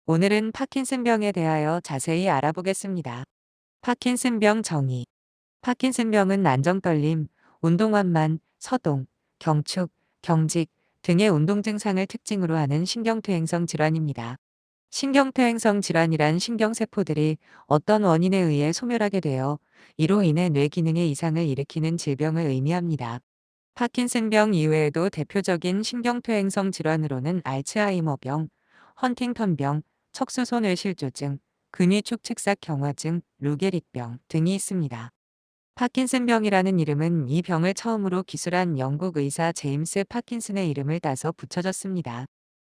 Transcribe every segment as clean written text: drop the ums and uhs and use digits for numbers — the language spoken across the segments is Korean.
오늘은 파킨슨병에 대하여 자세히 알아보겠습니다. 파킨슨병 정의. 파킨슨병은 안정떨림, 운동환만, 서동, 경축, 경직 등의 운동 증상을 특징으로 하는 신경퇴행성 질환입니다. 신경퇴행성 질환이란 신경세포들이 어떤 원인에 의해 소멸하게 되어 이로 인해 뇌 기능에 이상을 일으키는 질병을 의미합니다. 파킨슨병 이외에도 대표적인 신경퇴행성 질환으로는 알츠하이머병, 헌팅턴병, 척수손뇌실조증, 근위축측삭경화증, 루게릭병 등이 있습니다. 파킨슨병이라는 이름은 이 병을 처음으로 기술한 영국 의사 제임스 파킨슨의 이름을 따서 붙여졌습니다.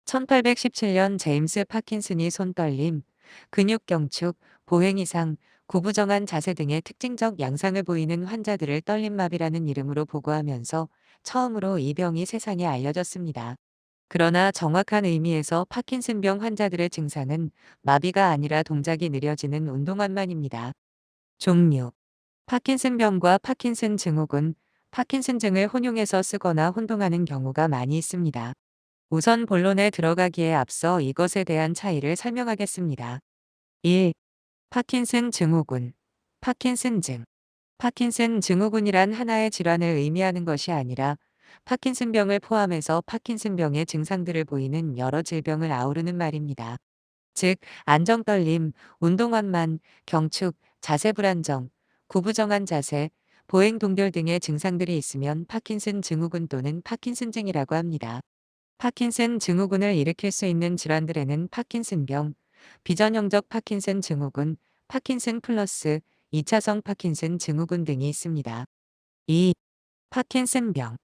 1817년 제임스 파킨슨이 손떨림, 근육경축, 보행이상, 구부정한 자세 등의 특징적 양상을 보이는 환자들을 떨림마비라는 이름으로 보고하면서 처음으로 이 병이 세상에 알려졌습니다. 그러나 정확한 의미에서 파킨슨병 환자들의 증상은 마비가 아니라 동작이 느려지는 운동환만입니다. 종류. 파킨슨병과 파킨슨 증후군, 파킨슨증을 혼용해서 쓰거나 혼동하는 경우가 많이 있습니다. 우선 본론에 들어가기에 앞서 이것에 대한 차이를 설명하겠습니다. 1. 파킨슨 증후군, 파킨슨증. 파킨슨 증후군이란 하나의 질환을 의미하는 것이 아니라 파킨슨병을 포함해서 파킨슨병의 증상들을 보이는 여러 질병을 아우르는 말입니다. 즉, 안정떨림, 운동환만, 경축, 자세 불안정, 구부정한 자세, 보행 동결 등의 증상들이 있으면 파킨슨 증후군 또는 파킨슨증이라고 합니다. 파킨슨 증후군을 일으킬 수 있는 질환들에는 파킨슨병, 비전형적 파킨슨 증후군, 파킨슨 플러스, 2차성 파킨슨 증후군 등이 있습니다. 2. 파킨슨병.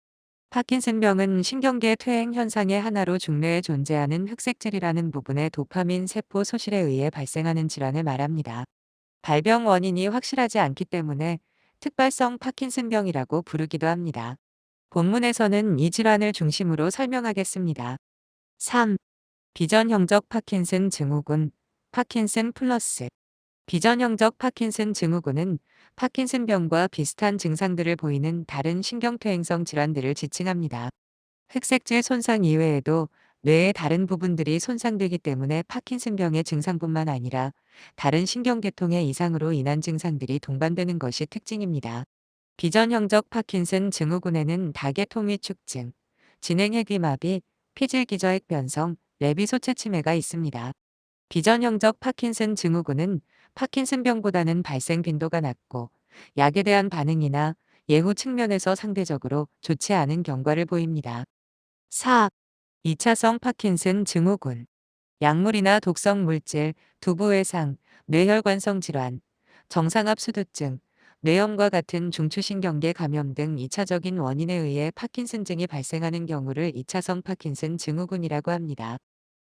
파킨슨병은 신경계 퇴행 현상의 하나로 중뇌에 존재하는 흑색질이라는 부분의 도파민 세포 소실에 의해 발생하는 질환을 말합니다. 발병 원인이 확실하지 않기 때문에 특발성 파킨슨병이라고 부르기도 합니다. 본문에서는 이 질환을 중심으로 설명하겠습니다. 3. 비전형적 파킨슨 증후군, 파킨슨 플러스. 비전형적 파킨슨 증후군은 파킨슨병과 비슷한 증상들을 보이는 다른 신경퇴행성 질환들을 지칭합니다. 흑색질 손상 이외에도 뇌의 다른 부분들이 손상되기 때문에 파킨슨병의 증상뿐만 아니라 다른 신경계통의 이상으로 인한 증상들이 동반되는 것이 특징입니다. 비전형적 파킨슨 증후군에는 다계통위축증, 진행해귀마비, 피질기저핵 변성, 레비소체 치매가 있습니다. 비전형적 파킨슨 증후군은 파킨슨병보다는 발생 빈도가 낮고 약에 대한 반응이나 예후 측면에서 상대적으로 좋지 않은 경과를 보입니다. 4. 2차성 파킨슨 증후군. 약물이나 독성 물질, 두부외상, 뇌혈관성 질환, 정상압수두증, 뇌염과 같은 중추신경계 감염 등 2차적인 원인에 의해 파킨슨증이 발생하는 경우를 2차성 파킨슨 증후군이라고 합니다.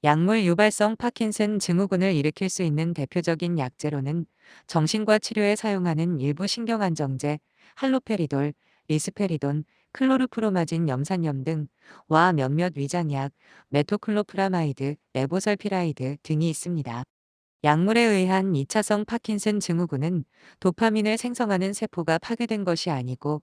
약물 유발성 파킨슨 증후군을 일으킬 수 있는 대표적인 약제로는 정신과 치료에 사용하는 일부 신경안정제, 할로페리돌, 리스페리돈, 클로르프로마진 염산염 등와 몇몇 위장약, 메토클로프라마이드, 레보설피라이드 등이 있습니다. 약물에 의한 2차성 파킨슨 증후군은 도파민을 생성하는 세포가 파괴된 것이 아니고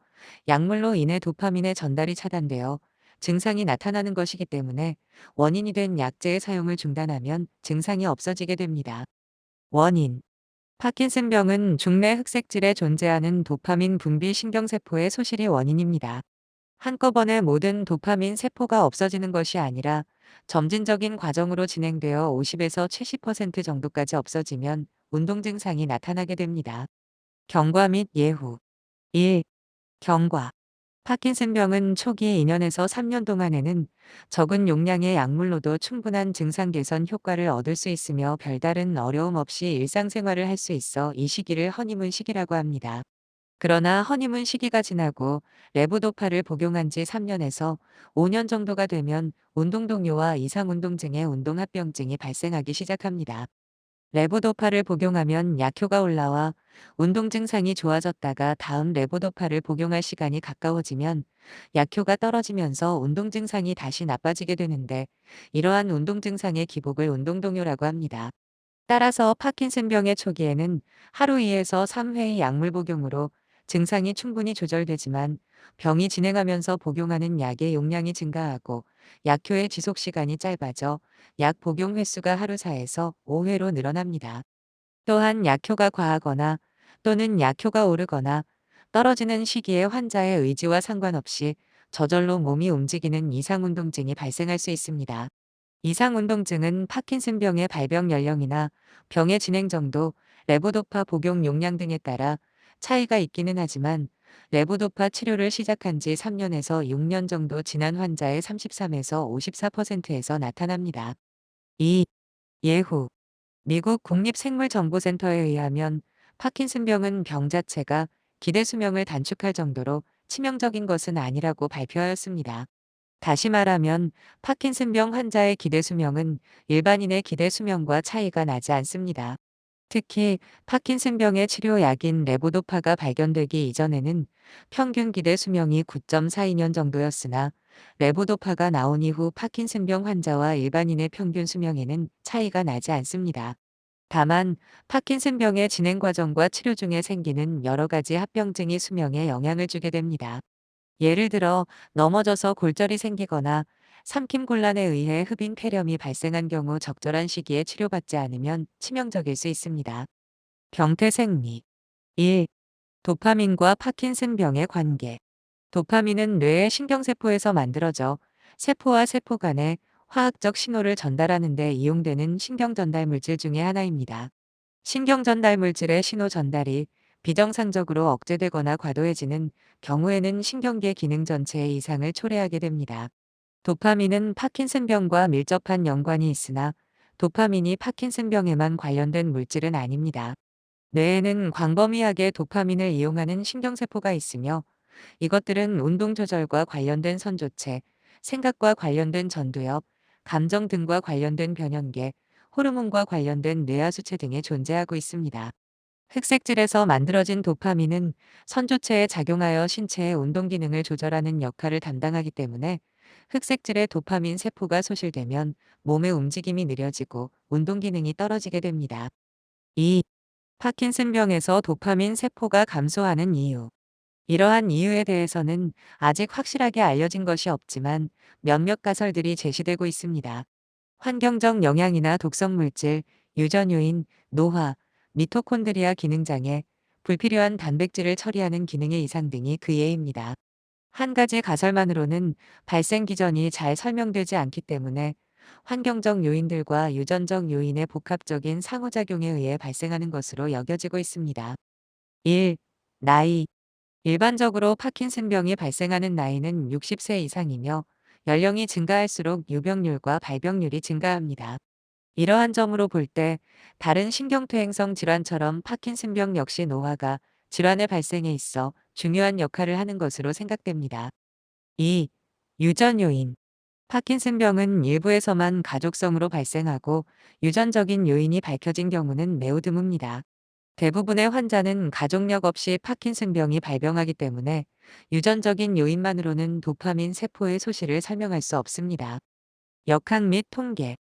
약물로 인해 도파민의 전달이 차단되어 증상이 나타나는 것이기 때문에 원인이 된 약제의 사용을 중단하면 증상이 없어지게 됩니다. 원인. 파킨슨병은 중뇌 흑색질에 존재하는 도파민 분비 신경세포의 소실이 원인입니다. 한꺼번에 모든 도파민 세포가 없어지는 것이 아니라 점진적인 과정으로 진행되어 50에서 70% 정도까지 없어지면 운동 증상이 나타나게 됩니다. 경과 및 예후. 1. 경과. 파킨슨병은 초기 2년에서 3년 동안에는 적은 용량의 약물로도 충분한 증상 개선 효과를 얻을 수 있으며 별다른 어려움 없이 일상생활을 할 수 있어 이 시기를 허니문 시기라고 합니다. 그러나 허니문 시기가 지나고 레보도파를 복용한 지 3년에서 5년 정도가 되면 운동동요와 이상운동증의 운동합병증이 발생하기 시작합니다. 레보도파를 복용하면 약효가 올라와 운동 증상이 좋아졌다가 다음 레보도파를 복용할 시간이 가까워지면 약효가 떨어지면서 운동 증상이 다시 나빠지게 되는데 이러한 운동 증상의 기복을 운동동요라고 합니다. 따라서 파킨슨병의 초기에는 하루 2에서 3회의 약물 복용으로 증상이 충분히 조절되지만 병이 진행하면서 복용하는 약의 용량이 증가하고 약효의 지속 시간이 짧아져 약 복용 횟수가 하루 4에서 5회로 늘어납니다. 또한 약효가 과하거나 또는 약효가 오르거나 떨어지는 시기에 환자의 의지와 상관없이 저절로 몸이 움직이는 이상운동증이 발생할 수 있습니다. 이상운동증은 파킨슨병의 발병 연령이나 병의 진행 정도, 레보도파 복용 용량 등에 따라 차이가 있기는 하지만 레보도파 치료를 시작한 지 3년에서 6년 정도 지난 환자의 33에서 54%에서 나타납니다. 2. 예후 미국 국립생물정보센터에 의하면 파킨슨병은 병 자체가 기대 수명을 단축할 정도로 치명적인 것은 아니라고 발표하였습니다. 다시 말하면 파킨슨병 환자의 기대 수명은 일반인의 기대 수명과 차이가 나지 않습니다. 특히 파킨슨병의 치료약인 레보도파가 발견되기 이전에는 평균 기대 수명이 9.42년 정도였으나 레보도파가 나온 이후 파킨슨병 환자와 일반인의 평균 수명에는 차이가 나지 않습니다. 다만 파킨슨병의 진행 과정과 치료 중에 생기는 여러 가지 합병증이 수명에 영향을 주게 됩니다. 예를 들어 넘어져서 골절이 생기거나 삼킴 곤란에 의해 흡인 폐렴이 발생한 경우 적절한 시기에 치료받지 않으면 치명적일 수 있습니다. 병태 생리 1. 도파민과 파킨슨병의 관계 도파민은 뇌의 신경세포에서 만들어져 세포와 세포 간에 화학적 신호를 전달하는 데 이용되는 신경전달물질 중의 하나입니다. 신경전달물질의 신호 전달이 비정상적으로 억제되거나 과도해지는 경우에는 신경계 기능 전체의 이상을 초래하게 됩니다. 도파민은 파킨슨병과 밀접한 연관이 있으나 도파민이 파킨슨병에만 관련된 물질은 아닙니다. 뇌에는 광범위하게 도파민을 이용하는 신경세포가 있으며 이것들은 운동 조절과 관련된 선조체, 생각과 관련된 전두엽, 감정 등과 관련된 변연계, 호르몬과 관련된 뇌하수체 등에 존재하고 있습니다. 흑색질에서 만들어진 도파민은 선조체에 작용하여 신체의 운동 기능을 조절하는 역할을 담당하기 때문에 흑색질의 도파민 세포가 소실되면 몸의 움직임이 느려지고 운동 기능이 떨어지게 됩니다. 2. 파킨슨병에서 도파민 세포가 감소하는 이유 이러한 이유에 대해서는 아직 확실하게 알려진 것이 없지만 몇몇 가설들이 제시되고 있습니다. 환경적 영향이나 독성 물질, 유전 요인, 노화, 미토콘드리아 기능장애, 불필요한 단백질을 처리하는 기능의 이상 등이 그 예입니다. 한 가지 가설만으로는 발생 기전이 잘 설명되지 않기 때문에 환경적 요인들과 유전적 요인의 복합적인 상호작용에 의해 발생하는 것으로 여겨지고 있습니다. 1. 나이 일반적으로 파킨슨병이 발생하는 나이는 60세 이상이며 연령이 증가할수록 유병률과 발병률이 증가합니다. 이러한 점으로 볼 때 다른 신경퇴행성 질환처럼 파킨슨병 역시 노화가 질환의 발생에 있어 중요한 역할을 하는 것으로 생각됩니다. 2. 유전 요인 파킨슨병은 일부에서만 가족성으로 발생하고 유전적인 요인이 밝혀진 경우는 매우 드뭅니다. 대부분의 환자는 가족력 없이 파킨슨병이 발병하기 때문에 유전적인 요인만으로는 도파민 세포의 소실을 설명할 수 없습니다. 역학 및 통계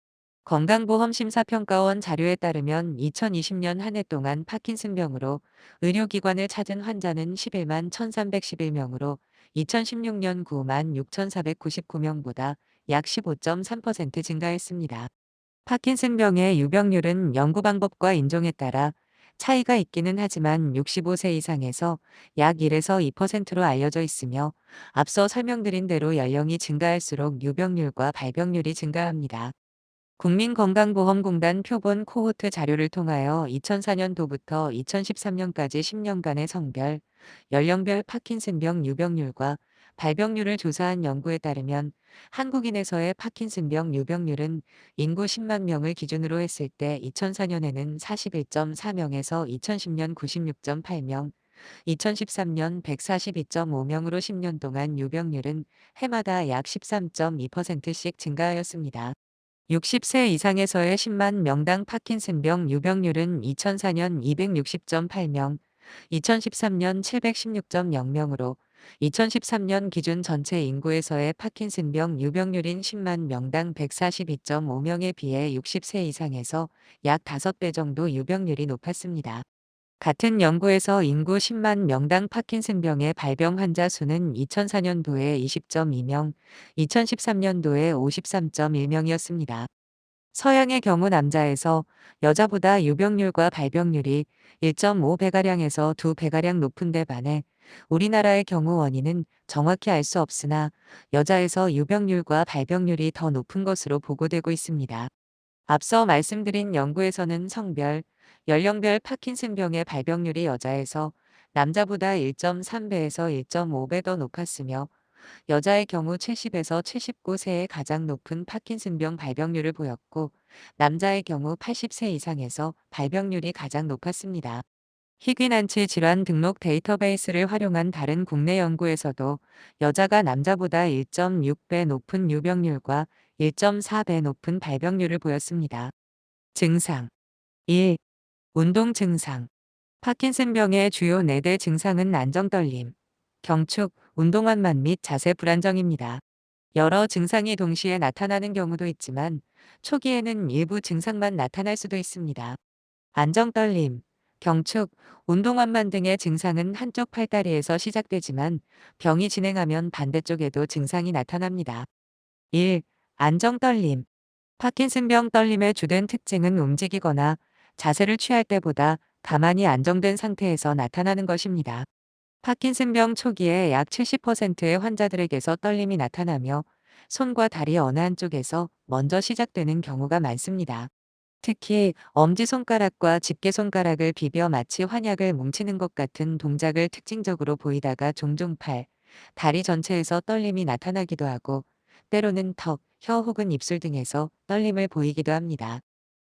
건강보험심사평가원 자료에 따르면 2020년 한 해 동안 파킨슨병으로 의료기관을 찾은 환자는 11만 1311명으로 2016년 9만 6499명보다 약 15.3% 증가했습니다. 파킨슨병의 유병률은 연구 방법과 인종에 따라 차이가 있기는 하지만 65세 이상에서 약 1에서 2%로 알려져 있으며 앞서 설명드린 대로 연령이 증가할수록 유병률과 발병률이 증가합니다. 국민건강보험공단 표본 코호트 자료를 통하여 2004년도부터 2013년까지 10년간의 성별, 연령별 파킨슨병 유병률과 발병률을 조사한 연구에 따르면 한국인에서의 파킨슨병 유병률은 인구 10만 명을 기준으로 했을 때 2004년에는 41.4명에서 2010년 96.8명, 2013년 142.5명으로 10년 동안 유병률은 해마다 약 13.2%씩 증가하였습니다. 60세 이상에서의 10만 명당 파킨슨병 유병률은 2004년 260.8명, 2013년 716.0명으로 2013년 기준 전체 인구에서의 파킨슨병 유병률인 10만 명당 142.5명에 비해 60세 이상에서 약 5배 정도 유병률이 높았습니다. 같은 연구에서 인구 10만 명당 파킨슨병의 발병 환자 수는 2004년도에 20.2명, 2013년도에 53.1명이었습니다. 서양의 경우 남자에서 여자보다 유병률과 발병률이 1.5배가량에서 2배가량 높은 데 반해 우리나라의 경우 원인은 정확히 알 수 없으나 여자에서 유병률과 발병률이 더 높은 것으로 보고되고 있습니다. 앞서 말씀드린 연구에서는 성별, 연령별 파킨슨병의 발병률이 여자에서 남자보다 1.3배에서 1.5배 더 높았으며 여자의 경우 70에서 79세의 가장 높은 파킨슨병 발병률을 보였고 남자의 경우 80세 이상에서 발병률이 가장 높았습니다. 희귀난치 질환 등록 데이터베이스를 활용한 다른 국내 연구에서도 여자가 남자보다 1.6배 높은 유병률과 1.4배 높은 발병률을 보였습니다. 증상 1. 운동 증상 파킨슨병의 주요 4대 증상은 안정떨림, 경축, 운동환만 및 자세 불안정입니다. 여러 증상이 동시에 나타나는 경우도 있지만 초기에는 일부 증상만 나타날 수도 있습니다. 안정떨림, 경축, 운동환만 등의 증상은 한쪽 팔다리에서 시작되지만 병이 진행하면 반대쪽에도 증상이 나타납니다. 1. 안정떨림 파킨슨병 떨림의 주된 특징은 움직이거나 자세를 취할 때보다 가만히 안정된 상태에서 나타나는 것입니다. 파킨슨병 초기에 약 70%의 환자들에게서 떨림이 나타나며 손과 다리 어느 한쪽에서 먼저 시작되는 경우가 많습니다. 특히 엄지손가락과 집게손가락을 비벼 마치 환약을 뭉치는 것 같은 동작을 특징적으로 보이다가 종종 팔, 다리 전체에서 떨림이 나타나기도 하고 때로는 턱, 혀 혹은 입술 등에서 떨림을 보이기도 합니다.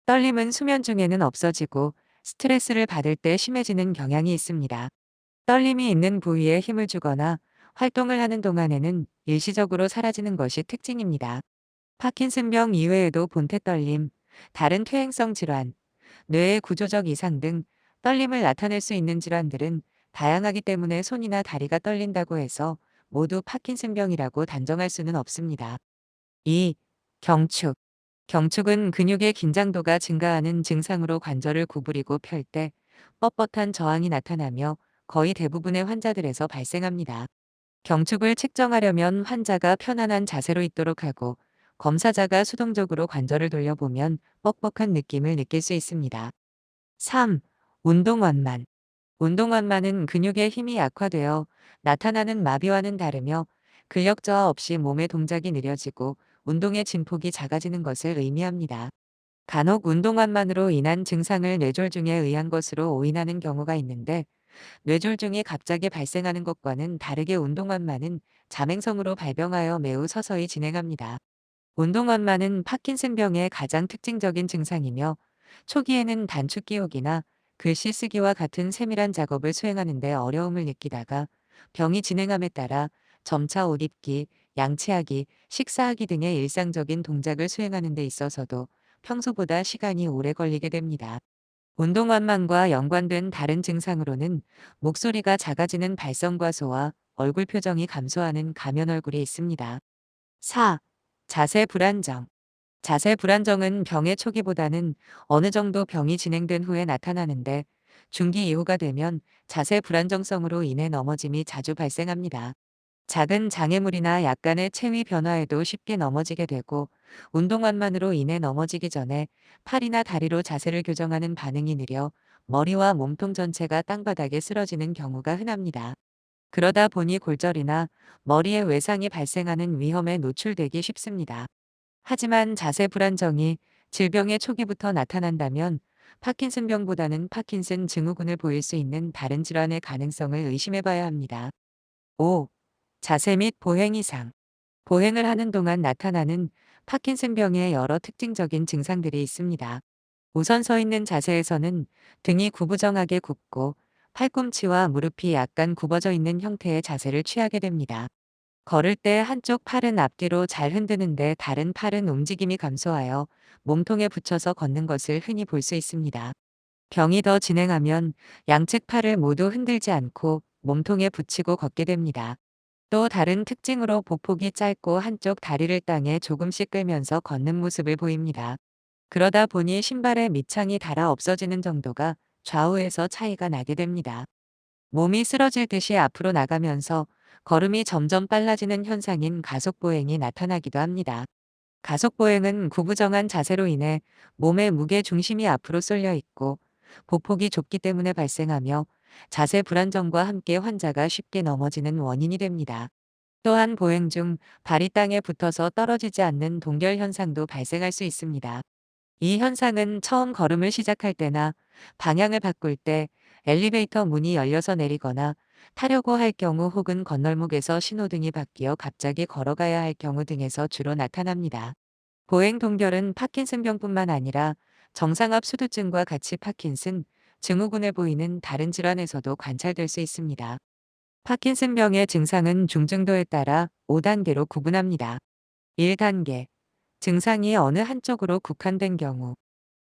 떨림은 수면 중에는 없어지고 스트레스를 받을 때 심해지는 경향이 있습니다. 떨림이 있는 부위에 힘을 주거나 활동을 하는 동안에는 일시적으로 사라지는 것이 특징입니다. 파킨슨병 이외에도 본태 떨림, 다른 퇴행성 질환, 뇌의 구조적 이상 등 떨림을 나타낼 수 있는 질환들은 다양하기 때문에 손이나 다리가 떨린다고 해서 모두 파킨슨병이라고 단정할 수는 없습니다. 2. 경축. 경축은 근육의 긴장도가 증가하는 증상으로 관절을 구부리고 펼 때 뻣뻣한 저항이 나타나며 거의 대부분의 환자들에서 발생합니다. 경축을 측정하려면 환자가 편안한 자세로 있도록 하고 검사자가 수동적으로 관절을 돌려보면 뻑뻑한 느낌을 느낄 수 있습니다. 3. 운동원만. 운동원만은 근육의 힘이 약화되어 나타나는 마비와는 다르며 근력 저하 없이 몸의 동작이 느려지고 운동의 진폭이 작아지는 것을 의미합니다. 간혹 운동환만으로 인한 증상을 뇌졸중에 의한 것으로 오인하는 경우가 있는데 뇌졸중이 갑자기 발생하는 것과는 다르게 운동환만은 자맹성으로 발병하여 매우 서서히 진행합니다. 운동환만은 파킨슨병의 가장 특징적인 증상이며 초기에는 단축 기억이나 글씨 쓰기와 같은 세밀한 작업을 수행하는 데 어려움을 느끼다가 병이 진행함에 따라 점차 옷 입기, 양치하기, 식사하기 등의 일상적인 동작을 수행하는 데 있어서도 평소보다 시간이 오래 걸리게 됩니다. 운동환만과 연관된 다른 증상으로는 목소리가 작아지는 발성과소와 얼굴 표정이 감소하는 가면 얼굴이 있습니다. 4. 자세 불안정. 자세 불안정은 병의 초기보다는 어느 정도 병이 진행된 후에 나타나는데 중기 이후가 되면 자세 불안정성으로 인해 넘어짐이 자주 발생합니다. 작은 장애물이나 약간의 체위 변화에도 쉽게 넘어지게 되고 운동환만으로 인해 넘어지기 전에 팔이나 다리로 자세를 교정하는 반응이 느려 머리와 몸통 전체가 땅바닥에 쓰러지는 경우가 흔합니다. 그러다 보니 골절이나 머리에 외상이 발생하는 위험에 노출되기 쉽습니다. 하지만 자세 불안정이 질병의 초기부터 나타난다면 파킨슨병보다는 파킨슨 증후군을 보일 수 있는 다른 질환의 가능성을 의심해 봐야 합니다. 5. 자세 및 보행 이상. 보행을 하는 동안 나타나는 파킨슨병의 여러 특징적인 증상들이 있습니다. 우선 서 있는 자세에서는 등이 구부정하게 굽고 팔꿈치와 무릎이 약간 굽어져 있는 형태의 자세를 취하게 됩니다. 걸을 때 한쪽 팔은 앞뒤로 잘 흔드는데 다른 팔은 움직임이 감소하여 몸통에 붙여서 걷는 것을 흔히 볼 수 있습니다. 병이 더 진행하면 양측 팔을 모두 흔들지 않고 몸통에 붙이고 걷게 됩니다. 또 다른 특징으로 보폭이 짧고 한쪽 다리를 땅에 조금씩 끌면서 걷는 모습을 보입니다. 그러다 보니 신발의 밑창이 닳아 없어지는 정도가 좌우에서 차이가 나게 됩니다. 몸이 쓰러질 듯이 앞으로 나가면서 걸음이 점점 빨라지는 현상인 가속보행이 나타나기도 합니다. 가속보행은 구부정한 자세로 인해 몸의 무게 중심이 앞으로 쏠려 있고 보폭이 좁기 때문에 발생하며 자세 불안정과 함께 환자가 쉽게 넘어지는 원인이 됩니다. 또한 보행 중 발이 땅에 붙어서 떨어지지 않는 동결 현상도 발생할 수 있습니다. 이 현상은 처음 걸음을 시작할 때나 방향을 바꿀 때 엘리베이터 문이 열려서 내리거나 타려고 할 경우 혹은 건널목에서 신호등이 바뀌어 갑자기 걸어가야 할 경우 등에서 주로 나타납니다. 보행 동결은 파킨슨병뿐만 아니라 정상압 수두증과 같이 파킨슨 증후군에 보이는 다른 질환에서도 관찰될 수 있습니다. 파킨슨병의 증상은 중증도에 따라 5단계로 구분합니다. 1단계 증상이 어느 한쪽으로 국한된 경우.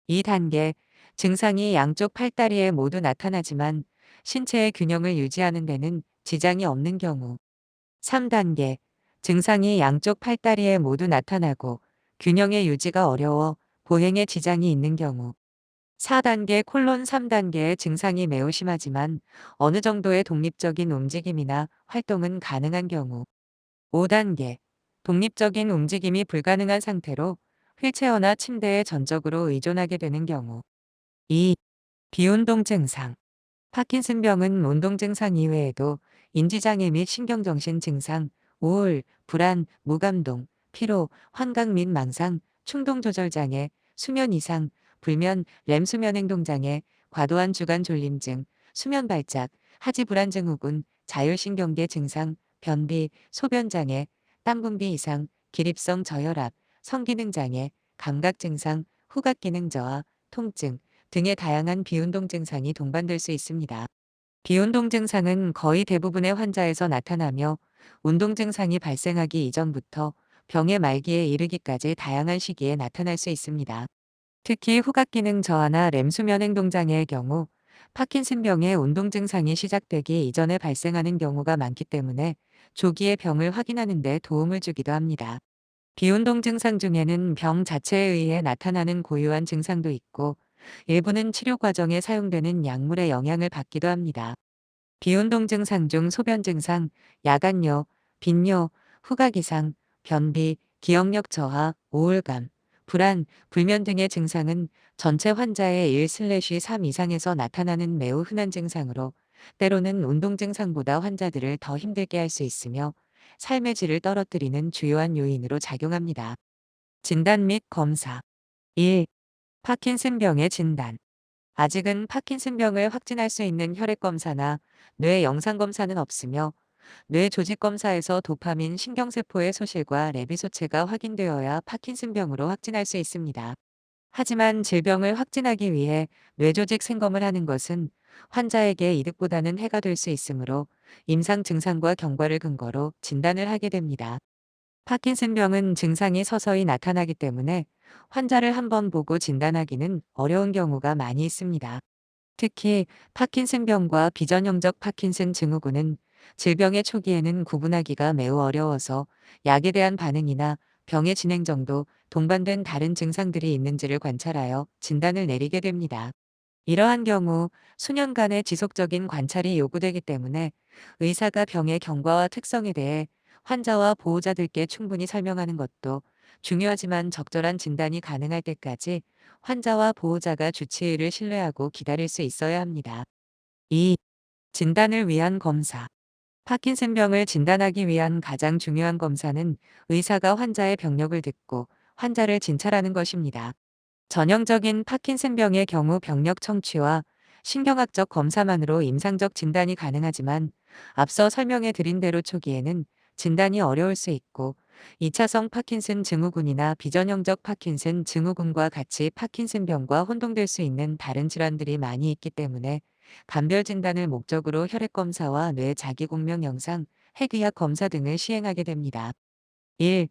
2단계 증상이 양쪽 팔다리에 모두 나타나지만 신체의 균형을 유지하는 데는 지장이 없는 경우. 3단계 증상이 양쪽 팔다리에 모두 나타나고 균형의 유지가 어려워 보행에 지장이 있는 경우. 4단계 콜론 3단계의 증상이 매우 심하지만 어느 정도의 독립적인 움직임이나 활동은 가능한 경우. 5단계 독립적인 움직임이 불가능한 상태로 휠체어나 침대에 전적으로 의존하게 되는 경우. 2. 비운동 증상. 파킨슨병은 운동 증상 이외에도 인지장애 및 신경정신 증상, 우울, 불안, 무감동, 피로, 환각 및 망상, 충동조절장애, 수면 이상, 불면, 렘수면 행동장애, 과도한 주간 졸림증, 수면 발작, 하지 불안증후군, 자율신경계 증상, 변비, 소변장애, 땀분비 이상, 기립성 저혈압, 성기능장애, 감각증상, 후각기능 저하, 통증 등의 다양한 비운동 증상이 동반될 수 있습니다. 비운동 증상은 거의 대부분의 환자에서 나타나며 운동 증상이 발생하기 이전부터 병의 말기에 이르기까지 다양한 시기에 나타날 수 있습니다. 특히 후각기능 저하나 렘수면 행동장애의 경우 파킨슨병의 운동 증상이 시작되기 이전에 발생하는 경우가 많기 때문에 조기에 병을 확인하는 데 도움을 주기도 합니다. 비운동 증상 중에는 병 자체에 의해 나타나는 고유한 증상도 있고 일부는 치료 과정에 사용되는 약물의 영향을 받기도 합니다. 비운동 증상 중 소변 증상, 야간뇨, 빈뇨, 후각 이상, 변비, 기억력 저하, 우울감, 불안, 불면 등의 증상은 전체 환자의 1/3 이상에서 나타나는 매우 흔한 증상으로 때로는 운동 증상보다 환자들을 더 힘들게 할 수 있으며 삶의 질을 떨어뜨리는 주요한 요인으로 작용합니다. 진단 및 검사. 1. 파킨슨병의 진단. 아직은 파킨슨병을 확진할 수 있는 혈액검사나 뇌 영상검사는 없으며 뇌 조직검사에서 도파민 신경세포의 소실과 레비소체가 확인되어야 파킨슨병으로 확진할 수 있습니다. 하지만 질병을 확진하기 위해 뇌조직 생검을 하는 것은 환자에게 이득보다는 해가 될 수 있으므로 임상 증상과 경과를 근거로 진단을 하게 됩니다. 파킨슨병은 증상이 서서히 나타나기 때문에 환자를 한번 보고 진단하기는 어려운 경우가 많이 있습니다. 특히 파킨슨병과 비전형적 파킨슨 증후군은 질병의 초기에는 구분하기가 매우 어려워서 약에 대한 반응이나 병의 진행 정도, 동반된 다른 증상들이 있는지를 관찰하여 진단을 내리게 됩니다. 이러한 경우 수년간의 지속적인 관찰이 요구되기 때문에 의사가 병의 경과와 특성에 대해 환자와 보호자들께 충분히 설명하는 것도 중요하지만 적절한 진단이 가능할 때까지 환자와 보호자가 주치의를 신뢰하고 기다릴 수 있어야 합니다. 2. 진단을 위한 검사. 파킨슨병을 진단하기 위한 가장 중요한 검사는 의사가 환자의 병력을 듣고 환자를 진찰하는 것입니다. 전형적인 파킨슨병의 경우 병력 청취와 신경학적 검사만으로 임상적 진단이 가능하지만 앞서 설명해 드린 대로 초기에는 진단이 어려울 수 있고 2차성 파킨슨 증후군이나 비전형적 파킨슨 증후군과 같이 파킨슨병과 혼동될 수 있는 다른 질환들이 많이 있기 때문에 감별 진단을 목적으로 혈액검사와 뇌 자기공명 영상, 핵의학 검사 등을 시행하게 됩니다. 1.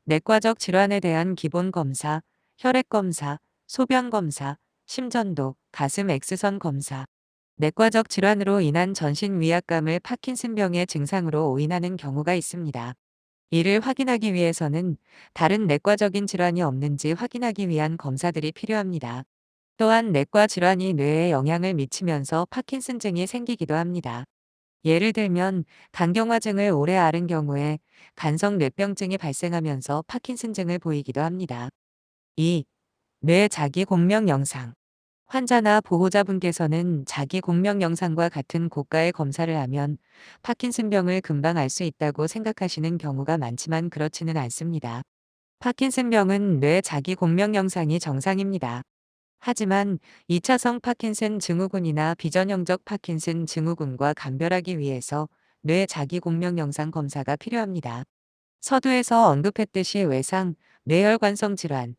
내과적 질환에 대한 기본 검사, 혈액 검사, 소변 검사, 심전도, 가슴 X선 검사. 내과적 질환으로 인한 전신 위압감을 파킨슨병의 증상으로 오인하는 경우가 있습니다. 이를 확인하기 위해서는 다른 내과적인 질환이 없는지 확인하기 위한 검사들이 필요합니다. 또한 내과 질환이 뇌에 영향을 미치면서 파킨슨증이 생기기도 합니다. 예를 들면 간경화증을 오래 앓은 경우에 간성 뇌병증이 발생하면서 파킨슨증을 보이기도 합니다. 2. 뇌 자기 공명 영상. 환자나 보호자분께서는 자기 공명 영상과 같은 고가의 검사를 하면 파킨슨병을 금방 알 수 있다고 생각하시는 경우가 많지만 그렇지는 않습니다. 파킨슨병은 뇌 자기 공명 영상이 정상입니다. 하지만 2차성 파킨슨 증후군이나 비전형적 파킨슨 증후군과 감별하기 위해서 뇌 자기 공명 영상 검사가 필요합니다. 서두에서 언급했듯이 외상, 뇌혈관성 질환,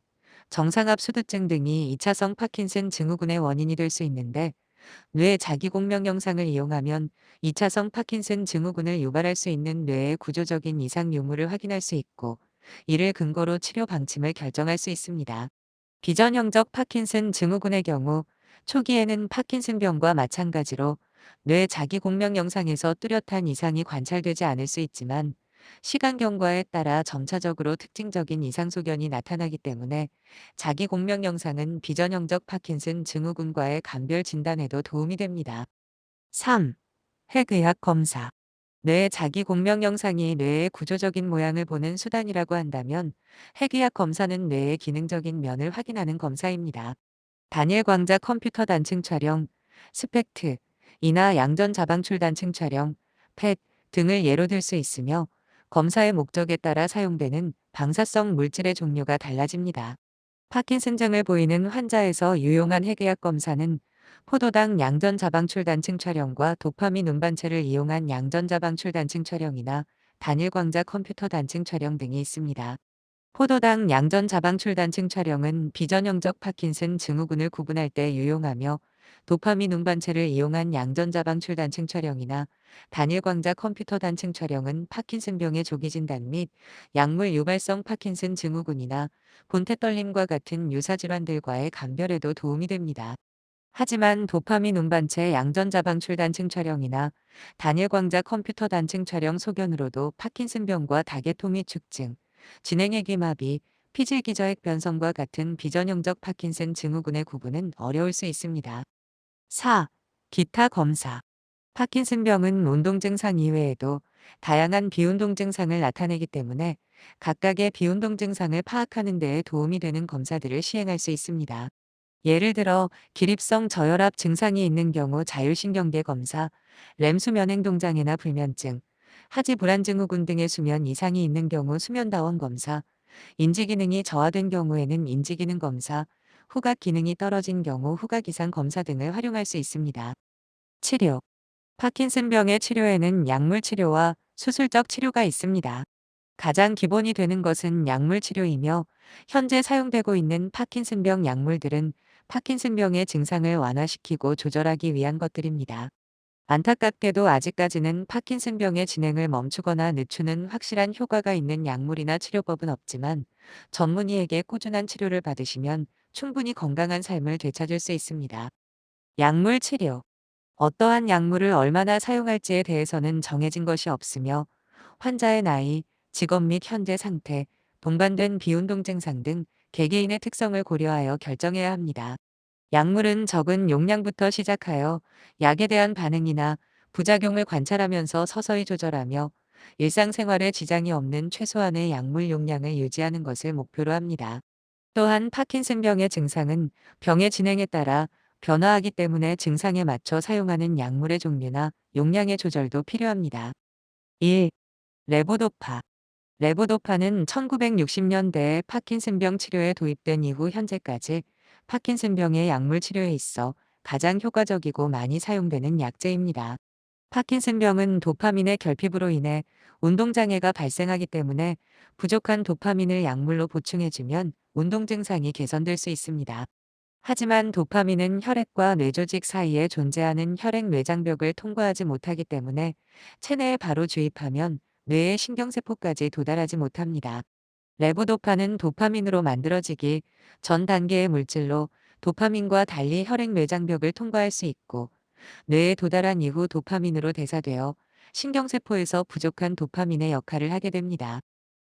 정상압수두증 등이 2차성 파킨슨 증후군의 원인이 될 수 있는데 뇌 자기공명 영상을 이용하면 2차성 파킨슨 증후군을 유발할 수 있는 뇌의 구조적인 이상 유무를 확인할 수 있고 이를 근거로 치료 방침을 결정할 수 있습니다. 비전형적 파킨슨 증후군의 경우 초기에는 파킨슨병과 마찬가지로 뇌 자기공명 영상에서 뚜렷한 이상이 관찰되지 않을 수 있지만 시간 경과에 따라 점차적으로 특징적인 이상 소견이 나타나기 때문에 자기공명 영상은 비전형적 파킨슨 증후군과의 감별 진단에도 도움이 됩니다. 3. 핵의학 검사. 뇌 자기공명 영상이 뇌의 구조적인 모양을 보는 수단이라고 한다면 핵의학 검사는 뇌의 기능적인 면을 확인하는 검사입니다. 단일 광자 컴퓨터 단층 촬영, 스펙트, 이나 양전 자방출 단층 촬영, 펫 등을 예로 들 수 있으며 검사의 목적에 따라 사용되는 방사성 물질의 종류가 달라집니다. 파킨슨증을 보이는 환자에서 유용한 핵의학 검사는 포도당 양전 자방출 단층 촬영과 도파민 운반체를 이용한 양전 자방출 단층 촬영이나 단일 광자 컴퓨터 단층 촬영 등이 있습니다. 포도당 양전 자방출 단층 촬영은 비전형적 파킨슨 증후군을 구분할 때 유용하며 도파민 운반체를 이용한 양전 자방출 단층 촬영이나 단일 광자 컴퓨터 단층 촬영은 파킨슨병의 조기 진단 및 약물 유발성 파킨슨 증후군이나 본태 떨림과 같은 유사 질환들과의 감별에도 도움이 됩니다. 하지만 도파민 운반체 양전 자방출 단층 촬영이나 단일 광자 컴퓨터 단층 촬영 소견으로도 파킨슨병과 다개토미 축증, 진행외기 마비, 피질기저핵 변성과 같은 비전형적 파킨슨 증후군의 구분은 어려울 수 있습니다. 4. 기타 검사. 파킨슨병은 운동 증상 이외에도 다양한 비운동 증상을 나타내기 때문에 각각의 비운동 증상을 파악하는 데에 도움이 되는 검사들을 시행할 수 있습니다. 예를 들어 기립성 저혈압 증상이 있는 경우 자율신경계 검사, 렘 수면행동장애나 불면증, 하지 불안증후군 등의 수면 이상이 있는 경우 수면다원 검사, 인지기능이 저하된 경우에는 인지기능 검사, 후각 기능이 떨어진 경우 후각 이상 검사 등을 활용할 수 있습니다. 치료. 파킨슨병의 치료에는 약물 치료와 수술적 치료가 있습니다. 가장 기본이 되는 것은 약물 치료이며 현재 사용되고 있는 파킨슨병 약물들은 파킨슨병의 증상을 완화시키고 조절하기 위한 것들입니다. 안타깝게도 아직까지는 파킨슨병의 진행을 멈추거나 늦추는 확실한 효과가 있는 약물이나 치료법은 없지만 전문의에게 꾸준한 치료를 받으시면 충분히 건강한 삶을 되찾을 수 있습니다. 약물 치료. 어떠한 약물을 얼마나 사용할지에 대해서는 정해진 것이 없으며 환자의 나이, 직업 및 현재 상태, 동반된 비운동 증상 등 개개인의 특성을 고려하여 결정해야 합니다. 약물은 적은 용량부터 시작하여 약에 대한 반응이나 부작용을 관찰하면서 서서히 조절하며 일상생활에 지장이 없는 최소한의 약물 용량을 유지하는 것을 목표로 합니다. 또한 파킨슨병의 증상은 병의 진행에 따라 변화하기 때문에 증상에 맞춰 사용하는 약물의 종류나 용량의 조절도 필요합니다. 1. 레보도파. 레보도파는 1960년대에 파킨슨병 치료에 도입된 이후 현재까지 파킨슨병의 약물 치료에 있어 가장 효과적이고 많이 사용되는 약제입니다. 파킨슨병은 도파민의 결핍으로 인해 운동장애가 발생하기 때문에 부족한 도파민을 약물로 보충해주면 운동 증상이 개선될 수 있습니다. 하지만 도파민은 혈액과 뇌조직 사이에 존재하는 혈액-뇌장벽을 통과하지 못하기 때문에 체내에 바로 주입하면 뇌의 신경세포까지 도달하지 못합니다. 레보도파는 도파민으로 만들어지기 전 단계의 물질로 도파민과 달리 혈액-뇌장벽을 통과할 수 있고 뇌에 도달한 이후 도파민으로 대사되어 신경세포에서 부족한 도파민의 역할을 하게 됩니다.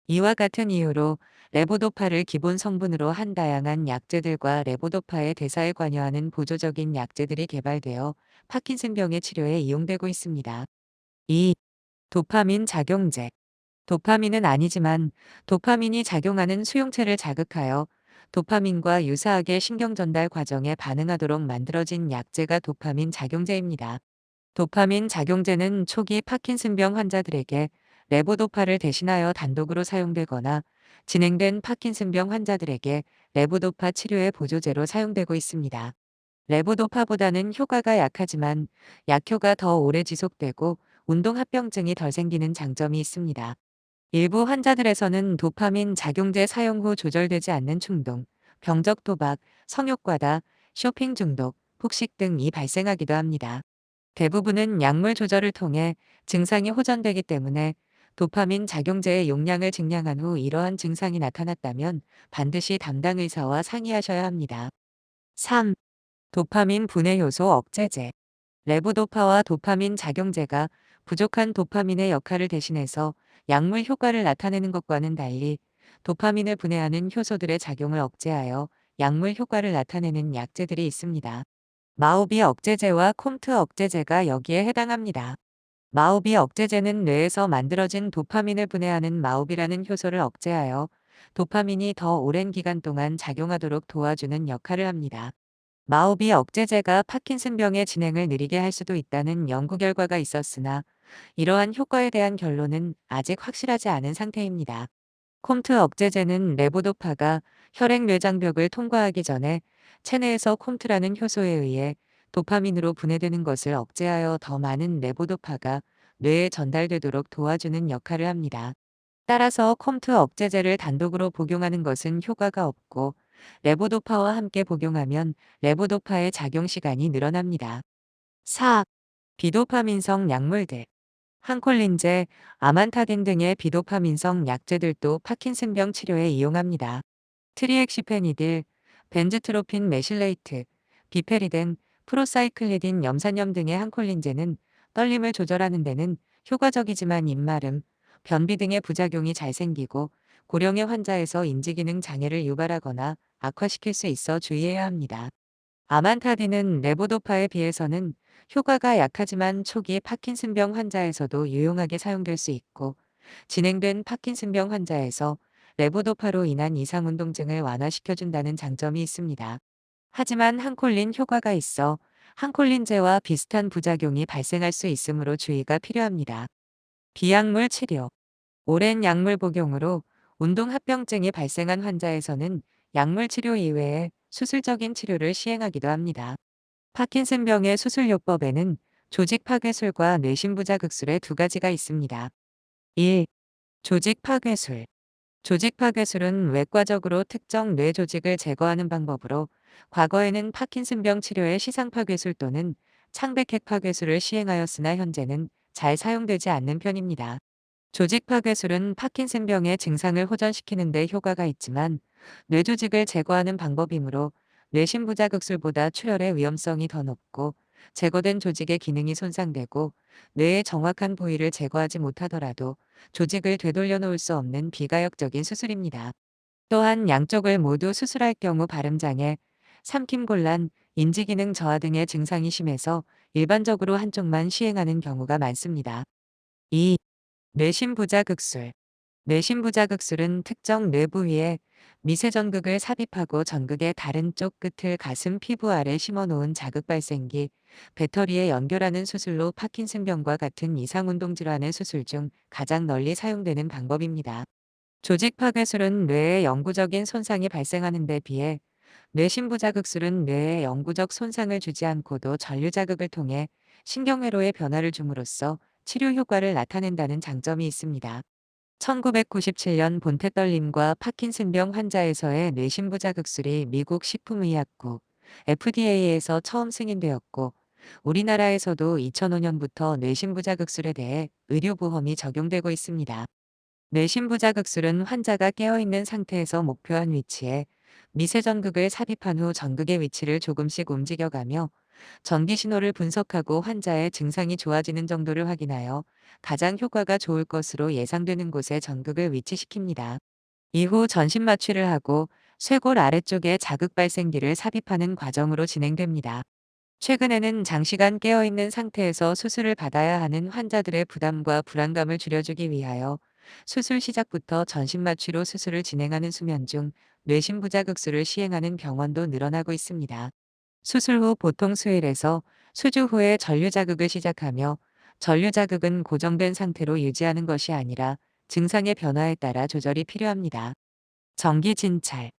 이와 같은 이유로 레보도파를 기본 성분으로 한 다양한 약제들과 레보도파의 대사에 관여하는 보조적인 약제들이 개발되어 파킨슨병의 치료에 이용되고 있습니다. 2. 도파민 작용제. 도파민은 아니지만 도파민이 작용하는 수용체를 자극하여 도파민과 유사하게 신경전달 과정에 반응하도록 만들어진 약제가 도파민 작용제입니다. 도파민 작용제는 초기 파킨슨병 환자들에게 레보도파를 대신하여 단독으로 사용되거나 진행된 파킨슨병 환자들에게 레보도파 치료의 보조제로 사용되고 있습니다. 레보도파보다는 효과가 약하지만 약효가 더 오래 지속되고 운동합병증이 덜 생기는 장점이 있습니다. 일부 환자들에서는 도파민 작용제 사용 후 조절되지 않는 충동, 병적 도박, 성욕과다, 쇼핑 중독, 폭식 등이 발생하기도 합니다. 대부분은 약물 조절을 통해 증상이 호전되기 때문에 도파민 작용제의 용량을 증량한 후 이러한 증상이 나타났다면 반드시 담당 의사와 상의하셔야 합니다. 3. 도파민 분해 효소 억제제. 레보도파와 도파민 작용제가 부족한 도파민의 역할을 대신해서 약물 효과를 나타내는 것과는 달리 도파민을 분해하는 효소들의 작용을 억제하여 약물 효과를 나타내는 약제들이 있습니다. 마오비 억제제와 콤트 억제제가 여기에 해당합니다. 마오비 억제제는 뇌에서 만들어진 도파민을 분해하는 마오비라는 효소를 억제하여 도파민이 더 오랜 기간 동안 작용하도록 도와주는 역할을 합니다. 마오비 억제제가 파킨슨병의 진행을 느리게 할 수도 있다는 연구 결과가 있었으나 이러한 효과에 대한 결론은 아직 확실하지 않은 상태입니다. 콤트 억제제는 레보도파가 혈액 뇌장벽을 통과하기 전에 체내에서 콤트라는 효소에 의해 도파민으로 분해되는 것을 억제하여 더 많은 레보도파가 뇌에 전달되도록 도와주는 역할을 합니다. 따라서 콤트 억제제를 단독으로 복용하는 것은 효과가 없고 레보도파와 함께 복용하면 레보도파의 작용 시간이 늘어납니다. 4. 비도파민성 약물들. 항콜린제, 아만타딘 등의 비도파민성 약제들도 파킨슨병 치료에 이용합니다. 트리엑시페니딜, 벤즈트로핀 메실레이트, 비페리덴, 프로사이클리딘 염산염 등의 항콜린제는 떨림을 조절하는 데는 효과적이지만 입마름, 변비 등의 부작용이 잘 생기고 고령의 환자에서 인지기능 장애를 유발하거나 악화시킬 수 있어 주의해야 합니다. 아만타딘은 레보도파에 비해서는 효과가 약하지만 초기 파킨슨병 환자에서도 유용하게 사용될 수 있고 진행된 파킨슨병 환자에서 레보도파로 인한 이상운동증을 완화시켜준다는 장점이 있습니다. 하지만 항콜린 효과가 있어 항콜린제와 비슷한 부작용이 발생할 수 있으므로 주의가 필요합니다. 비약물 치료. 오랜 약물 복용으로 운동합병증이 발생한 환자에서는 약물 치료 이외에 수술적인 치료를 시행하기도 합니다. 파킨슨병의 수술요법에는 조직 파괴술과 뇌신부자 극술의 두 가지가 있습니다. 1. 조직 파괴술. 조직 파괴술은 외과적으로 특정 뇌 조직을 제거하는 방법으로 과거에는 파킨슨병 치료에 시상 파괴술 또는 창백핵 파괴술을 시행하였으나 현재는 잘 사용되지 않는 편입니다. 조직 파괴술은 파킨슨병의 증상을 호전시키는 데 효과가 있지만 뇌조직을 제거하는 방법이므로 뇌신부자 극술보다 출혈의 위험성이 더 높고 제거된 조직의 기능이 손상되고 뇌의 정확한 부위를 제거하지 못하더라도 조직을 되돌려 놓을 수 없는 비가역적인 수술입니다. 또한 양쪽을 모두 수술할 경우 발음장애, 삼킴곤란, 인지기능 저하 등의 증상이 심해서 일반적으로 한쪽만 시행하는 경우가 많습니다. 2. 뇌신부자 극술. 뇌신부자 극술은 특정 뇌 부위에 미세전극을 삽입하고 전극의 다른 쪽 끝을 가슴 피부 아래 심어놓은 자극 발생기, 배터리에 연결하는 수술로 파킨슨병과 같은 이상운동 질환의 수술 중 가장 널리 사용되는 방법입니다. 조직 파괴술은 뇌에 영구적인 손상이 발생하는 데 비해 뇌신부자 극술은 뇌에 영구적 손상을 주지 않고도 전류 자극을 통해 신경회로에 변화를 줌으로써 치료 효과를 나타낸다는 장점이 있습니다. 1997년 본태떨림과 파킨슨병 환자에서의 뇌신부자 극술이 미국 식품의약국 FDA에서 처음 승인되었고 우리나라에서도 2005년부터 뇌신부자 극술에 대해 의료보험이 적용되고 있습니다. 뇌신부자 극술은 환자가 깨어있는 상태에서 목표한 위치에 미세 전극을 삽입한 후 전극의 위치를 조금씩 움직여가며 전기 신호를 분석하고 환자의 증상이 좋아지는 정도를 확인하여 가장 효과가 좋을 것으로 예상되는 곳에 전극을 위치시킵니다. 이후 전신 마취를 하고 쇄골 아래쪽에 자극 발생기를 삽입하는 과정으로 진행됩니다. 최근에는 장시간 깨어있는 상태에서 수술을 받아야 하는 환자들의 부담과 불안감을 줄여주기 위하여 수술 시작부터 전신 마취로 수술을 진행하는 수면 중 뇌심 부자극술을 시행하는 병원도 늘어나고 있습니다. 수술 후 보통 수일에서 수주 후에 전류 자극을 시작하며 전류 자극은 고정된 상태로 유지하는 것이 아니라 증상의 변화에 따라 조절이 필요합니다. 정기 진찰.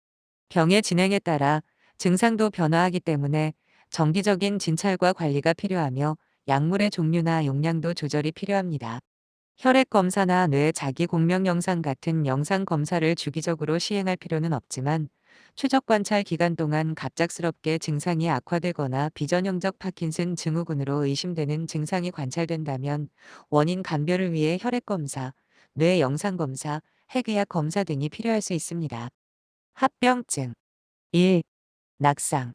병의 진행에 따라 증상도 변화하기 때문에 정기적인 진찰과 관리가 필요하며 약물의 종류나 용량도 조절이 필요합니다. 혈액 검사나 뇌 자기 공명 영상 같은 영상 검사를 주기적으로 시행할 필요는 없지만 추적 관찰 기간 동안 갑작스럽게 증상이 악화되거나 비전형적 파킨슨 증후군으로 의심되는 증상이 관찰된다면 원인 감별을 위해 혈액 검사, 뇌 영상 검사, 핵의학 검사 등이 필요할 수 있습니다. 합병증 1. 낙상.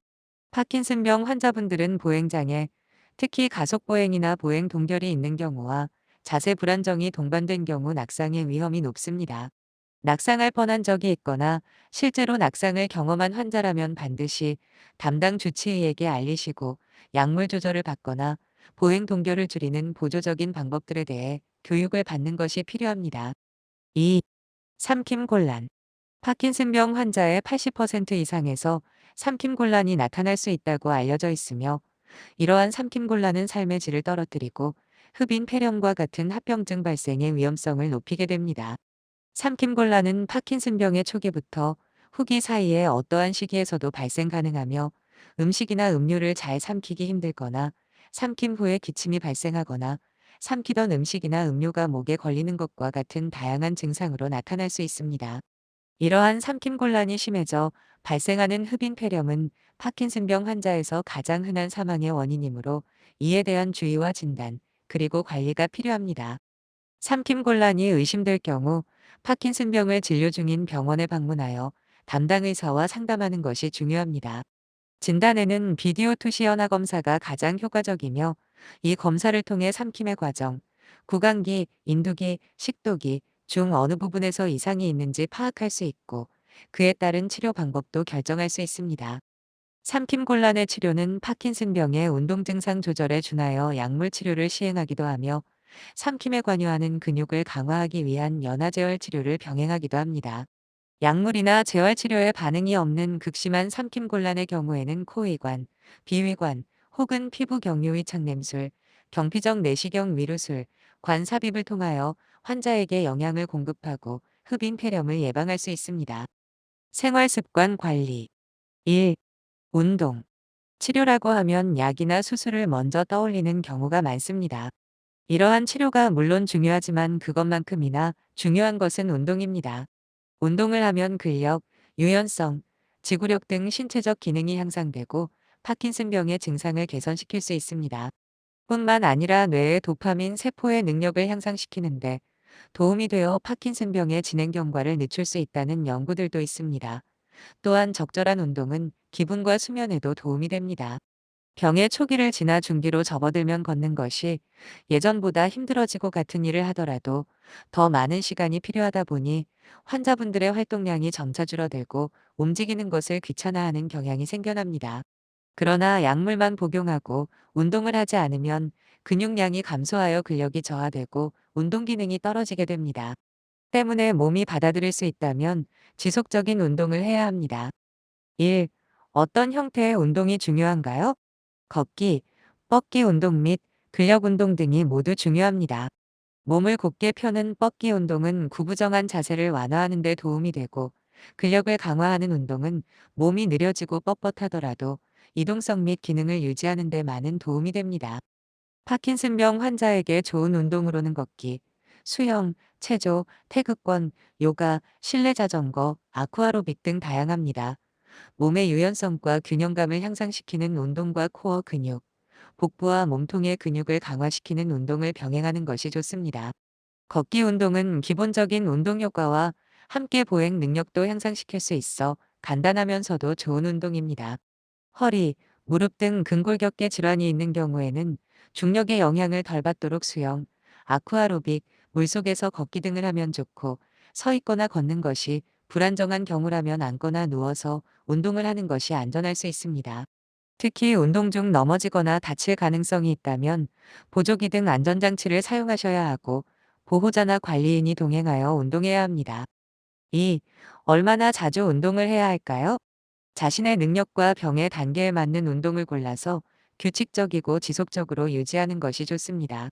파킨슨병 환자분들은 보행장애, 특히 가속보행이나 보행 동결이 있는 경우와 자세 불안정이 동반된 경우 낙상의 위험이 높습니다. 낙상할 뻔한 적이 있거나 실제로 낙상을 경험한 환자라면 반드시 담당 주치의에게 알리시고 약물 조절을 받거나 보행 동결을 줄이는 보조적인 방법들에 대해 교육을 받는 것이 필요합니다. 2. 삼킴 곤란. 파킨슨병 환자의 80% 이상에서 삼킴 곤란이 나타날 수 있다고 알려져 있으며 이러한 삼킴 곤란은 삶의 질을 떨어뜨리고 흡인 폐렴과 같은 합병증 발생의 위험성을 높이게 됩니다. 삼킴 곤란은 파킨슨병의 초기부터 후기 사이에 어떠한 시기에서도 발생 가능하며 음식이나 음료를 잘 삼키기 힘들거나 삼킴 후에 기침이 발생하거나 삼키던 음식이나 음료가 목에 걸리는 것과 같은 다양한 증상으로 나타날 수 있습니다. 이러한 삼킴 곤란이 심해져 발생하는 흡인 폐렴은 파킨슨병 환자에서 가장 흔한 사망의 원인이므로 이에 대한 주의와 진단, 그리고 관리가 필요합니다. 삼킴 곤란이 의심될 경우 파킨슨병을 진료 중인 병원에 방문하여 담당 의사와 상담하는 것이 중요합니다. 진단에는 비디오 투시 연화 검사가 가장 효과적이며 이 검사를 통해 삼킴의 과정, 구강기, 인두기, 식도기 중 어느 부분에서 이상이 있는지 파악할 수 있고 그에 따른 치료 방법도 결정할 수 있습니다. 삼킴 곤란의 치료는 파킨슨병의 운동 증상 조절에 준하여 약물 치료를 시행하기도 하며 삼킴에 관여하는 근육을 강화하기 위한 연화제월 치료를 병행하기도 합니다. 약물이나 재활치료에 반응이 없는 극심한 삼킴 곤란의 경우에는 코의관, 비위관 혹은 피부 경유의 창냄술, 경피적 내시경 위로술, 관 삽입을 통하여 환자에게 영양을 공급하고 흡인 폐렴을 예방할 수 있습니다. 생활습관 관리 1. 운동. 치료라고 하면 약이나 수술을 먼저 떠올리는 경우가 많습니다. 이러한 치료가 물론 중요하지만 그것만큼이나 중요한 것은 운동입니다. 운동을 하면 근력, 유연성, 지구력 등 신체적 기능이 향상되고 파킨슨병의 증상을 개선시킬 수 있습니다. 뿐만 아니라 뇌의 도파민 세포의 능력을 향상시키는데 도움이 되어 파킨슨병의 진행 경과를 늦출 수 있다는 연구들도 있습니다. 또한 적절한 운동은 기분과 수면에도 도움이 됩니다. 병의 초기를 지나 중기로 접어들면 걷는 것이 예전보다 힘들어지고 같은 일을 하더라도 더 많은 시간이 필요하다 보니 환자분들의 활동량이 점차 줄어들고 움직이는 것을 귀찮아하는 경향이 생겨납니다. 그러나 약물만 복용하고 운동을 하지 않으면 근육량이 감소하여 근력이 저하되고 운동 기능이 떨어지게 됩니다. 때문에 몸이 받아들일 수 있다면 지속적인 운동을 해야 합니다. 1. 어떤 형태의 운동이 중요한가요? 걷기, 뻗기 운동 및 근력 운동 등이 모두 중요합니다. 몸을 곧게 펴는 뻗기 운동은 구부정한 자세를 완화하는 데 도움이 되고 근력을 강화하는 운동은 몸이 느려지고 뻣뻣하더라도 이동성 및 기능을 유지하는 데 많은 도움이 됩니다. 파킨슨병 환자에게 좋은 운동으로는 걷기, 수영, 체조, 태극권, 요가, 실내 자전거, 아쿠아로빅 등 다양합니다. 몸의 유연성과 균형감을 향상시키는 운동과 코어 근육, 복부와 몸통의 근육을 강화시키는 운동을 병행하는 것이 좋습니다. 걷기 운동은 기본적인 운동 효과와 함께 보행 능력도 향상시킬 수 있어 간단하면서도 좋은 운동입니다. 허리, 무릎 등 근골격계 질환이 있는 경우에는 중력의 영향을 덜 받도록 수영, 아쿠아로빅, 물속에서 걷기 등을 하면 좋고, 서 있거나 걷는 것이 불안정한 경우라면 앉거나 누워서 운동을 하는 것이 안전할 수 있습니다. 특히 운동 중 넘어지거나 다칠 가능성이 있다면 보조기 등 안전장치를 사용하셔야 하고, 보호자나 관리인이 동행하여 운동해야 합니다. 2. 얼마나 자주 운동을 해야 할까요? 자신의 능력과 병의 단계에 맞는 운동을 골라서 규칙적이고 지속적으로 유지하는 것이 좋습니다.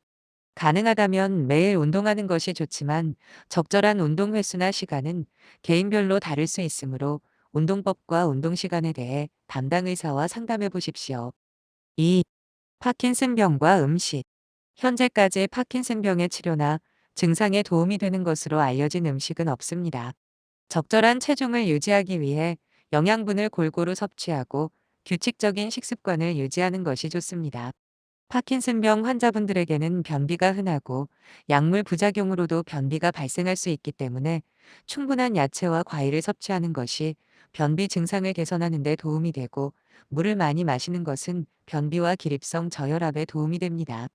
가능하다면 매일 운동하는 것이 좋지만, 적절한 운동 횟수나 시간은 개인별로 다를 수 있으므로 운동법과 운동 시간에 대해 담당 의사와 상담해 보십시오. 2. 파킨슨병과 음식. 현재까지 파킨슨병의 치료나 증상에 도움이 되는 것으로 알려진 음식은 없습니다. 적절한 체중을 유지하기 위해 영양분을 골고루 섭취하고 규칙적인 식습관을 유지하는 것이 좋습니다. 파킨슨병 환자분들에게는 변비가 흔하고 약물 부작용으로도 변비가 발생할 수 있기 때문에 충분한 야채와 과일을 섭취하는 것이 변비 증상을 개선하는 데 도움이 되고, 물을 많이 마시는 것은 변비와 기립성 저혈압에 도움이 됩니다.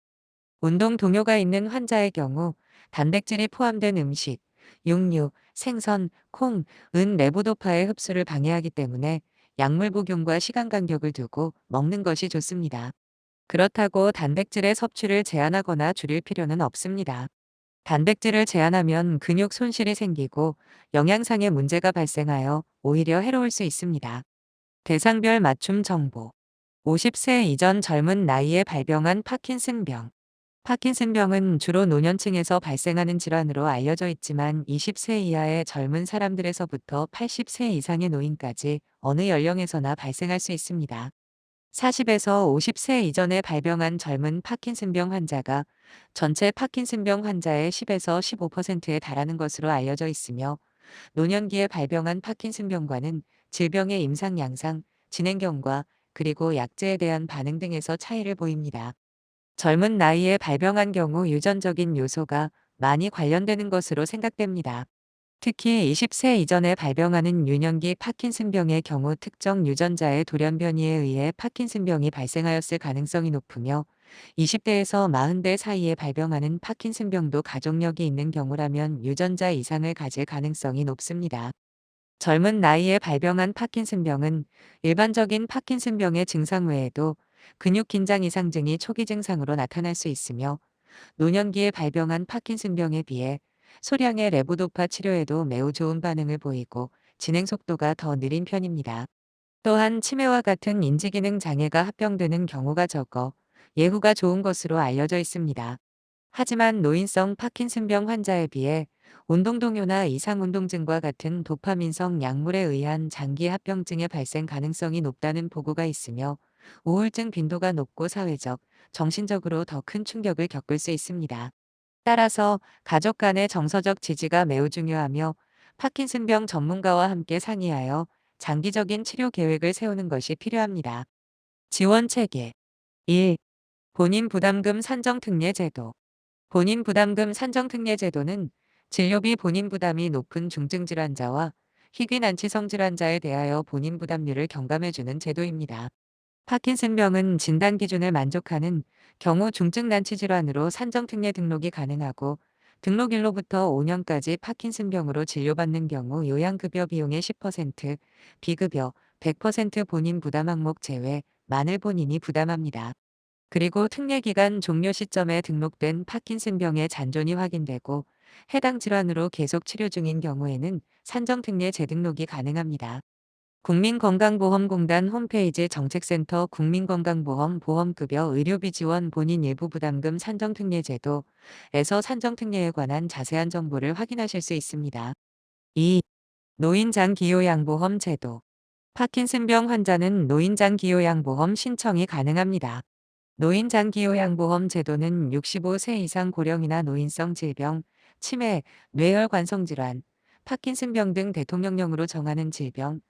운동 동요가 있는 환자의 경우 단백질이 포함된 음식, 육류, 생선, 콩, 은, 레보도파의 흡수를 방해하기 때문에 약물 복용과 시간 간격을 두고 먹는 것이 좋습니다. 그렇다고 단백질의 섭취를 제한하거나 줄일 필요는 없습니다. 단백질을 제한하면 근육 손실이 생기고 영양상의 문제가 발생하여 오히려 해로울 수 있습니다. 대상별 맞춤 정보. 50세 이전 젊은 나이에 발병한 파킨슨병. 파킨슨병은 주로 노년층에서 발생하는 질환으로 알려져 있지만, 20세 이하의 젊은 사람들에서부터 80세 이상의 노인까지 어느 연령에서나 발생할 수 있습니다. 40에서 50세 이전에 발병한 젊은 파킨슨병 환자가 전체 파킨슨병 환자의 10에서 15%에 달하는 것으로 알려져 있으며, 노년기에 발병한 파킨슨병과는 질병의 임상 양상, 진행 경과, 그리고 약제에 대한 반응 등에서 차이를 보입니다. 젊은 나이에 발병한 경우 유전적인 요소가 많이 관련되는 것으로 생각됩니다. 특히 20세 이전에 발병하는 유년기 파킨슨병의 경우 특정 유전자의 돌연 변이에 의해 파킨슨병이 발생하였을 가능성이 높으며, 20대에서 40대 사이에 발병하는 파킨슨병도 가족력이 있는 경우라면 유전자 이상을 가질 가능성이 높습니다. 젊은 나이에 발병한 파킨슨병은 일반적인 파킨슨병의 증상 외에도 근육 긴장 이상 증이 초기 증상으로 나타날 수 있으며, 노년기에 발병한 파킨슨병에 비해 소량의 레보도파 치료에도 매우 좋은 반응을 보이고 진행 속도가 더 느린 편입니다. 또한 치매와 같은 인지기능 장애가 합병되는 경우가 적어 예후가 좋은 것으로 알려져 있습니다. 하지만 노인성 파킨슨병 환자에 비해 운동동요나 이상운동증과 같은 도파민성 약물에 의한 장기 합병증의 발생 가능성이 높다는 보고가 있으며, 우울증 빈도가 높고 사회적, 정신적으로 더 큰 충격을 겪을 수 있습니다. 따라서 가족 간의 정서적 지지가 매우 중요하며, 파킨슨병 전문가와 함께 상의하여 장기적인 치료 계획을 세우는 것이 필요합니다. 지원 체계. 1. 본인 부담금 산정 특례 제도. 본인 부담금 산정 특례 제도는 진료비 본인 부담이 높은 중증 질환자와 희귀 난치성 질환자에 대하여 본인 부담률을 경감해주는 제도입니다. 파킨슨병은 진단 기준을 만족하는 경우 중증 난치 질환으로 산정 특례 등록이 가능하고, 등록일로부터 5년까지 파킨슨병으로 진료받는 경우 요양급여 비용의 10%, 비급여 100% 본인 부담 항목 제외 만을 본인이 부담합니다. 그리고 특례 기간 종료 시점에 등록된 파킨슨병의 잔존이 확인되고 해당 질환으로 계속 치료 중인 경우에는 산정 특례 재등록이 가능합니다. 국민건강보험공단 홈페이지 정책센터 국민건강보험 보험급여 의료비 지원 본인 일부 부담금 산정 특례 제도에서 산정 특례에 관한 자세한 정보를 확인하실 수 있습니다. 2. 노인장기요양보험 제도. 파킨슨병 환자는 노인장기요양보험 신청이 가능합니다. 노인장기요양보험 제도는 65세 이상 고령이나 노인성 질병, 치매, 뇌혈관성질환, 파킨슨병 등 대통령령으로 정하는 질병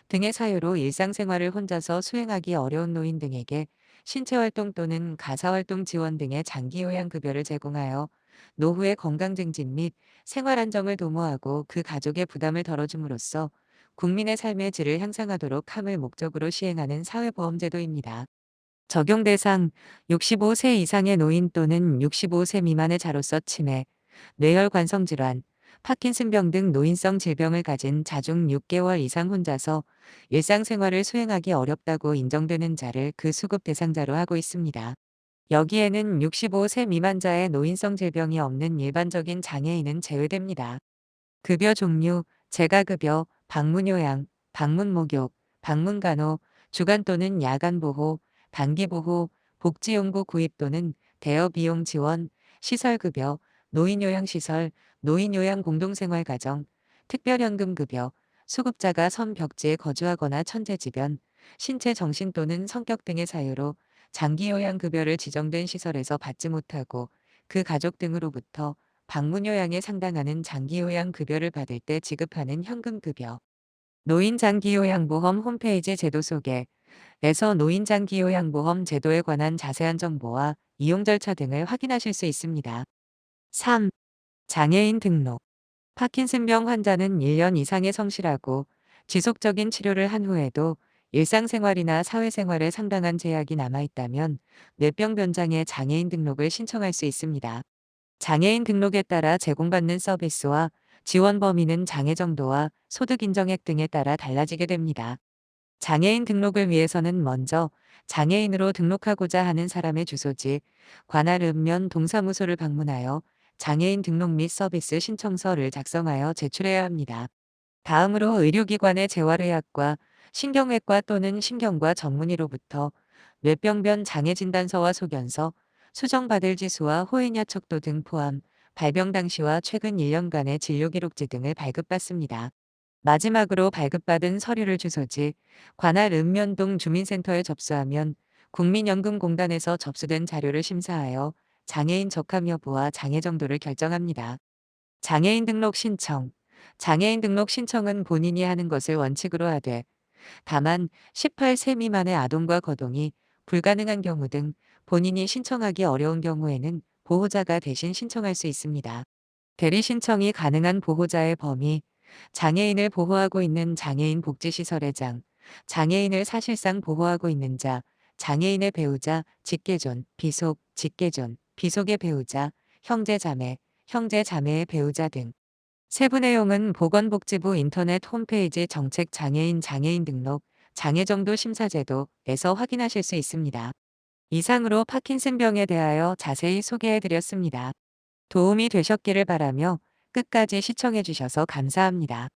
등의 사유로 일상생활을 혼자서 수행하기 어려운 노인 등에게 신체활동 또는 가사활동 지원 등의 장기요양급여를 제공하여 노후의 건강 증진 및 생활 안정을 도모하고 그 가족의 부담을 덜어줌으로써 국민의 삶의 질을 향상하도록 함을 목적으로 시행하는 사회보험제도입니다. 적용 대상 65세 이상의 노인 또는 65세 미만의 자로서 치매, 뇌혈관성 질환, 파킨슨병 등 노인성 질병을 가진 자중 6개월 이상 혼자서 일상생활을 수행하기 어렵다고 인정되는 자를 그 수급 대상자로 하고 있습니다. 여기에는 65세 미만자의 노인성 질병이 없는 일반적인 장애인은 제외됩니다. 급여 종류, 재가급여, 방문요양, 방문목욕, 방문간호, 주간 또는 야간 보호, 단기 보호, 복지용구 구입 또는 대여 비용 지원, 시설급여, 노인요양시설, 노인요양 공동생활가정, 특별연금급여, 수급자가 선 벽지에 거주하거나 천재지변, 신체 정신 또는 성격 등의 사유로 장기요양급여를 지정된 시설에서 받지 못하고 그 가족 등으로부터 방문요양에 상당하는 장기요양급여를 받을 때 지급하는 현금급여. 노인장기요양보험 홈페이지 제도 소개에서 노인장기요양보험 제도에 관한 자세한 정보와 이용 절차 등을 확인하실 수 있습니다. 3. 장애인 등록. 파킨슨병 환자는 1년 이상의 성실하고 지속적인 치료를 한 후에도 일상생활이나 사회생활에 상당한 제약이 남아있다면 뇌병 변장의 장애인 등록을 신청할 수 있습니다. 장애인 등록에 따라 제공받는 서비스와 지원 범위는 장애 정도와 소득 인정액 등에 따라 달라지게 됩니다. 장애인 등록을 위해서는 먼저 장애인으로 등록하고자 하는 사람의 주소지, 관할 읍면 동사무소를 방문하여 장애인 등록 및 서비스 신청서를 작성하여 제출해야 합니다. 다음으로 의료기관의 재활의학과, 신경외과 또는 신경과 전문의로부터 뇌병변 장애진단서와 소견서, 수정받을 지수와 호행야 척도 등 포함, 발병 당시와 최근 1년간의 진료기록지 등을 발급받습니다. 마지막으로 발급받은 서류를 주소지, 관할 읍면동 주민센터에 접수하면 국민연금공단에서 접수된 자료를 심사하여 장애인 적합 여부와 장애 정도를 결정합니다. 장애인 등록 신청. 장애인 등록 신청은 본인이 하는 것을 원칙으로 하되 다만 18세 미만의 아동과 거동이 불가능한 경우 등 본인이 신청하기 어려운 경우에는 보호자가 대신 신청할 수 있습니다. 대리 신청이 가능한 보호자의 범위, 장애인을 보호하고 있는 장애인 복지시설의 장, 장애인을 사실상 보호하고 있는 자, 장애인의 배우자, 직계존, 비속, 직계존, 비속의 배우자, 형제자매, 형제자매의 배우자 등. 세부 내용은 보건복지부 인터넷 홈페이지 정책 장애인 등록, 장애정도 심사제도에서 확인하실 수 있습니다. 이상으로 파킨슨병에 대하여 자세히 소개해 드렸습니다. 도움이 되셨기를 바라며 끝까지 시청해 주셔서 감사합니다.